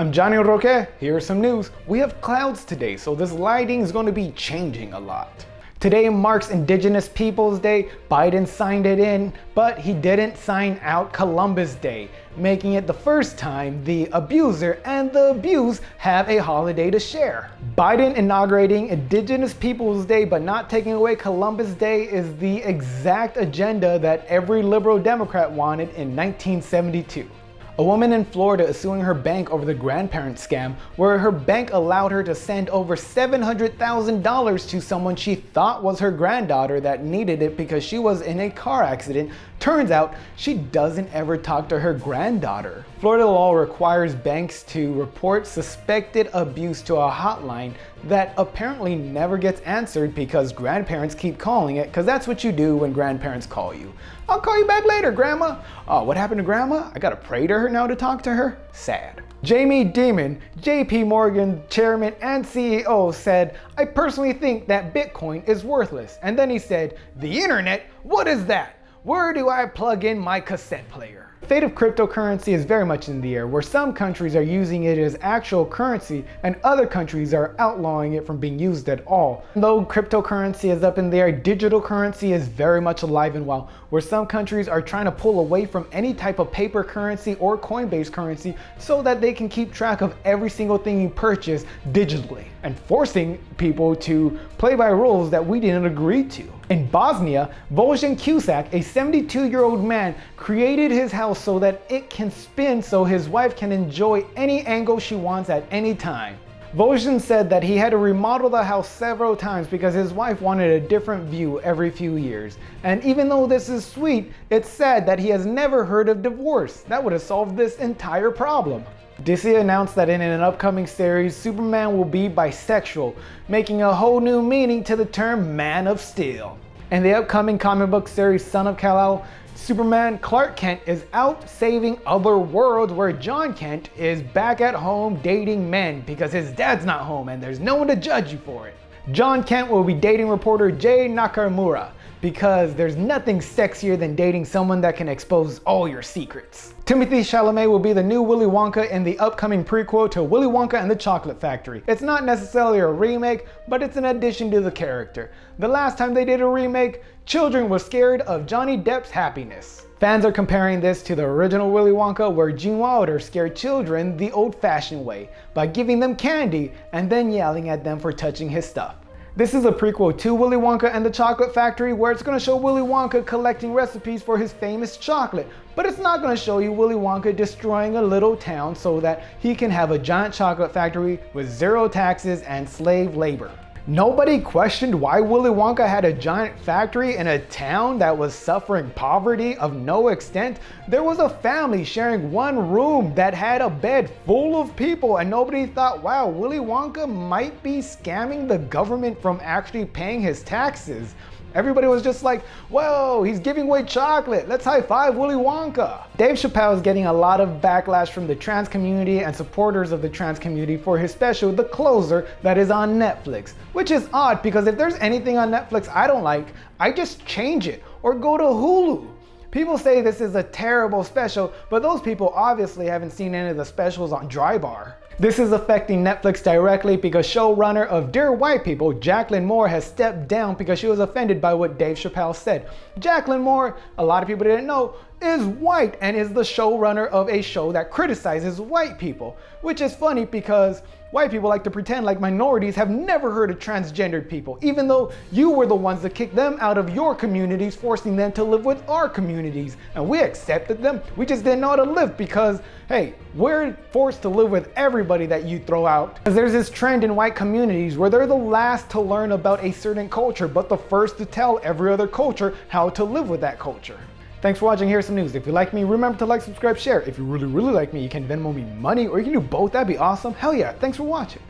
I'm Johnny Roque. Here's some news. We have clouds today, so this lighting is going to be changing a lot. Today marks Indigenous Peoples Day. Biden signed it in, but he didn't sign out Columbus Day, making it the first time the abuser and the abused have a holiday to share. Biden inaugurating Indigenous Peoples Day but not taking away Columbus Day is the exact agenda that every liberal Democrat wanted in 1972. A woman in Florida is suing her bank over the grandparent scam, where her bank allowed her to send over $700,000 to someone she thought was her granddaughter that needed it because she was in a car accident. Turns out she doesn't ever talk to her granddaughter. Florida law requires banks to report suspected abuse to a hotline that apparently never gets answered because grandparents keep calling it, because that's what you do when grandparents call you. I'll call you back later, Grandma. Oh, what happened to Grandma? I gotta pray to her now to talk to her? Sad. Jamie Dimon, JP Morgan chairman and CEO, said, "I personally think that Bitcoin is worthless." And then he said, "The internet? What is that? Where do I plug in my cassette player?" The fate of cryptocurrency is very much in the air, where some countries are using it as actual currency and other countries are outlawing it from being used at all. Though cryptocurrency is up in the air, digital currency is very much alive and well, where some countries are trying to pull away from any type of paper currency or coin-based currency so that they can keep track of every single thing you purchase digitally, and forcing people to play by rules that we didn't agree to. In Bosnia, Vojislav Cusack, a 72-year-old man, created his house so that it can spin so his wife can enjoy any angle she wants at any time. Vojislav said that he had to remodel the house several times because his wife wanted a different view every few years. And even though this is sweet, it's sad that he has never heard of divorce. That would have solved this entire problem. DC announced that in an upcoming series, Superman will be bisexual, making a whole new meaning to the term Man of Steel. In the upcoming comic book series Son of Kal-El, Superman Clark Kent is out saving other worlds, where John Kent is back at home dating men because his dad's not home and there's no one to judge you for it. John Kent will be dating reporter Jay Nakamura because there's nothing sexier than dating someone that can expose all your secrets. Timothée Chalamet will be the new Willy Wonka in the upcoming prequel to Willy Wonka and the Chocolate Factory. It's not necessarily a remake, but it's an addition to the character. The last time they did a remake, children were scared of Johnny Depp's happiness. Fans are comparing this to the original Willy Wonka, where Gene Wilder scared children the old-fashioned way by giving them candy and then yelling at them for touching his stuff. This is a prequel to Willy Wonka and the Chocolate Factory, where it's going to show Willy Wonka collecting recipes for his famous chocolate, but it's not going to show you Willy Wonka destroying a little town so that he can have a giant chocolate factory with zero taxes and slave labor. Nobody questioned why Willy Wonka had a giant factory in a town that was suffering poverty of no extent. There was a family sharing one room that had a bed full of people, and nobody thought, wow, Willy Wonka might be scamming the government from actually paying his taxes. Everybody was just like, whoa, he's giving away chocolate. Let's high five Willy Wonka. Dave Chappelle is getting a lot of backlash from the trans community and supporters of the trans community for his special, The Closer, that is on Netflix. Which is odd, because if there's anything on Netflix I don't like, I just change it or go to Hulu. People say this is a terrible special, but those people obviously haven't seen any of the specials on Dry Bar. This is affecting Netflix directly because showrunner of Dear White People, Jacqueline Moore, has stepped down because she was offended by what Dave Chappelle said. Jacqueline Moore, a lot of people didn't know, is white and is the showrunner of a show that criticizes white people. Which is funny because white people like to pretend like minorities have never heard of transgendered people, even though you were the ones that kicked them out of your communities, forcing them to live with our communities. And we accepted them. We just didn't know how to live because, hey, we're forced to live with everybody that you throw out. Because there's this trend in white communities where they're the last to learn about a certain culture, but the first to tell every other culture how to live with that culture. Thanks for watching. Here's some news. If you like me, remember to like, subscribe, share. If you really like me, you can Venmo me money, or you can do both. That'd be awesome. Hell yeah. Thanks for watching.